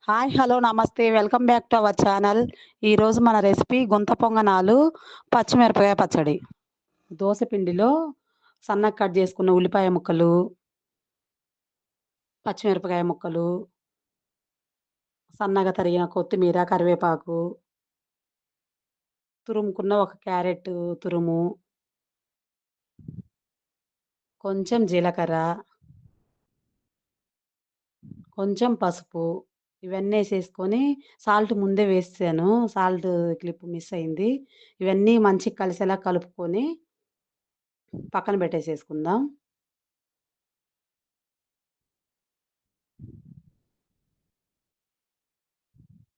Hi! Hello! నమస్తే. Welcome back to our channel. ఈరోజు మన రెసిపీ గుంత పొంగనాలు, పచ్చిమిరపకాయ పచ్చడి. దోస పిండిలో సన్నగా కట్ చేసుకున్న ఉల్లిపాయ ముక్కలు, పచ్చిమిరపకాయ ముక్కలు, సన్నగా తరిగిన కొత్తిమీర, కరివేపాకు, తురుముకున్న ఒక క్యారెట్ తురుము, కొంచెం జీలకర్ర, కొంచెం పసుపు ఇవన్నేసేసుకొని సాల్ట్ ముందే వేసేసాను. సాల్ట్ క్లిప్ మిస్ అయింది. ఇవన్నీ మంచిగా కలిసేలా కలుపుకొని పక్కన పెట్టేసేసుకుందాం.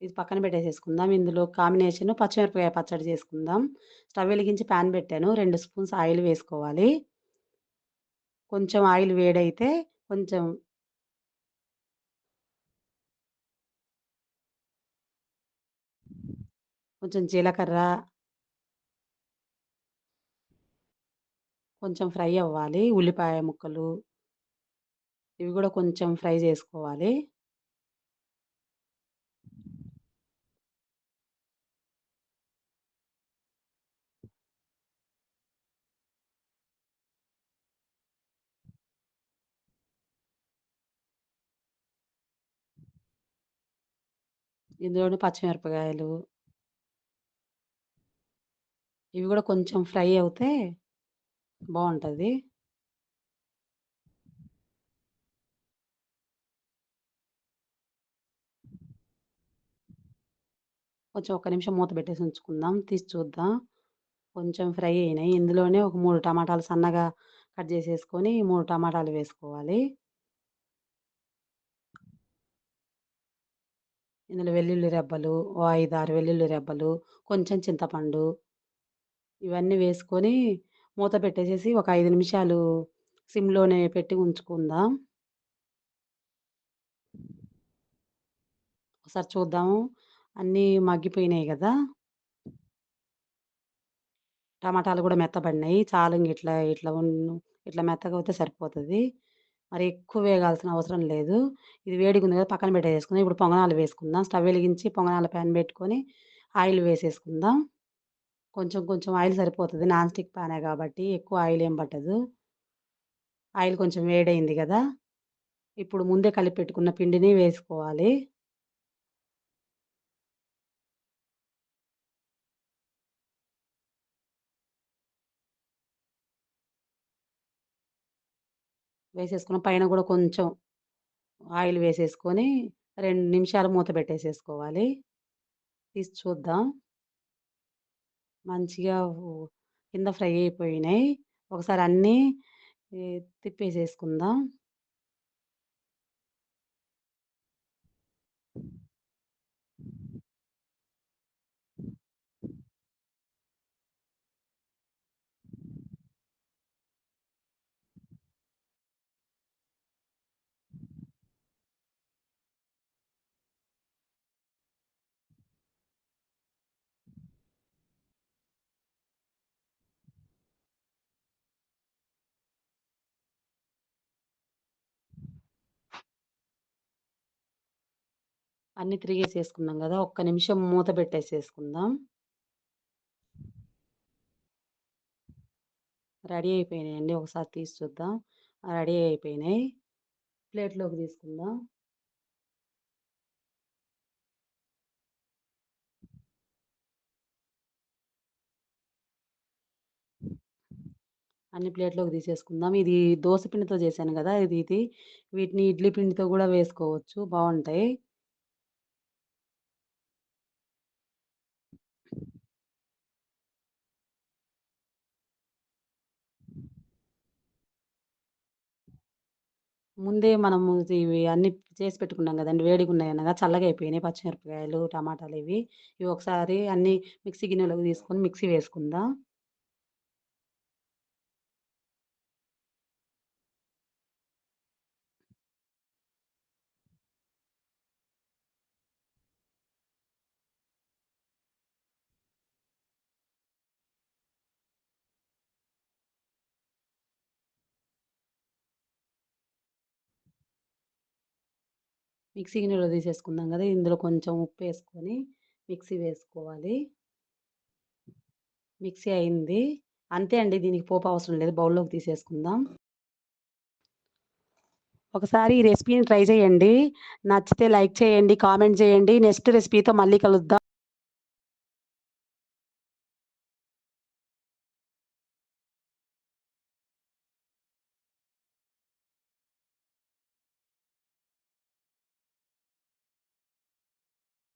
ఇది పక్కన పెట్టేసేసుకుందాం. ఇందులో కాంబినేషన్ పచ్చిమిరపకాయ పచ్చడి చేసుకుందాం. స్టవ్ వెలిగించి పాన్ పెట్టాను. 2 స్పూన్స్ ఆయిల్ వేసుకోవాలి. కొంచెం ఆయిల్ వేడైతే కొంచెం కొంచెం జీలకర్ర, కొంచెం ఫ్రై అవ్వాలి. ఉల్లిపాయ ముక్కలు ఇవి గూడా కొంచెం ఫ్రై జేసుకోవాలి. ఇందులోనే పచ్చిమిరపకాయలు ఇవి గూడా కొంచెం ఫ్రై అవుతే బావుంటది. కొంచెం ఒక్క నిమిషం మూత పెట్టేసి ఉంచుకుందాం. తీసి చూద్దాం. కొంచెం ఫ్రై అయినాయి. ఇందులోనే ఒక 3 టమాటాలు సన్నగా కట్ జేసేసుకొని 3 టమాటాలు వేసుకోవాలి. ఇందులో వెల్లుల్లి రెబ్బలు, ఓ 5, 6 వెల్లుల్లి రెబ్బలు, కొంచెం చింతపండు ఇవన్నీ వేసుకొని మూత పెట్టేసేసి ఒక 5 నిమిషాలు సిమ్‌లోనే పెట్టి ఉంచుకుందాం. ఒకసారి చూద్దాము. అన్నీ మగ్గిపోయినాయి గదా! టమాటాలు గూడా మెత్తబడినాయి. చాలు ఇంగ ఇట్లా మెత్తగవుతే సరిపోతది. మరి ఎక్కువ వేగాల్సిన అవసరం లేదు. ఇది వేడిగుంది గదా! పక్కన పెట్టేసేసుకుందాం. ఇప్పుడు పొంగనాలు వేసుకుందాం. స్టవ్ వెలిగించి పొంగనాల పాన్ పెట్టుకొని ఆయిల్ వేసేసుకుందాం. కొంచెం కొంచెం ఆయిల్ సరిపోతది. నాన్ స్టిక్ పానే గాబట్టి ఎక్కువ ఆయిల్ ఏం పట్టదు. ఆయిల్ కొంచెం వేడయింది గదా! ఇప్పుడు ముందే కలిపి పెట్టుకున్న పిండిని వేసుకోవాలి. వేసేసుకున్న పైన గూడా కొంచెం ఆయిల్ వేసేసుకొని 2 నిమిషాలు మూత పెట్టేసేసుకోవాలి. తీసి చూద్దాం. మంచిగా కింద ఫ్రై అయిపోయినాయి. ఒకసారి అన్నీ తిప్పేసేసుకుందాం. అన్నీ తిరిగేసేసుకున్నాం గదా! ఒక్క నిమిషం మూత పెట్టేసేసుకుందాం. రెడీ అయిపోయినాయండి. ఒకసారి తీసి చూద్దాం. రెడీ అయిపోయినాయి. ప్లేట్‌లోకి తీసుకుందాం. అన్ని ప్లేట్‌లోకి తీసేసుకుందాం. ఇది దోస పిండితో చేశాను గదా! ఇది. వీటిని ఇడ్లీ పిండితో గూడా వేసుకోవచ్చు. బావుంటాయి. ముందే మనము ఇవి అన్నీ చేసి పెట్టుకున్నాం గదండీ! వేడిగున్నాయనగా చల్లగా అయిపోయినాయి పచ్చిమిరపకాయలు, టమాటాలివి. ఇవి ఒకసారి అన్నీ మిక్సీ గిన్నెలోకి తీసుకొని మిక్సీ వేసుకుందాం. మిక్సీ గిన్నెలో తీసేసుకున్నాం కదా! ఇందులో కొంచెం ఉప్పేసుకొని మిక్సీ వేసుకోవాలి. మిక్సీ అయింది. అంతే అండి. దీనికి పోపు అవసరం లేదు. బౌల్‌లోకి తీసేసుకుందాం. ఒకసారి ఈ రెసిపీని ట్రై చేయండి. నచ్చితే లైక్ చేయండి, కామెంట్ చేయండి. నెక్స్ట్ రెసిపీతో మళ్ళీ కలుద్దాం.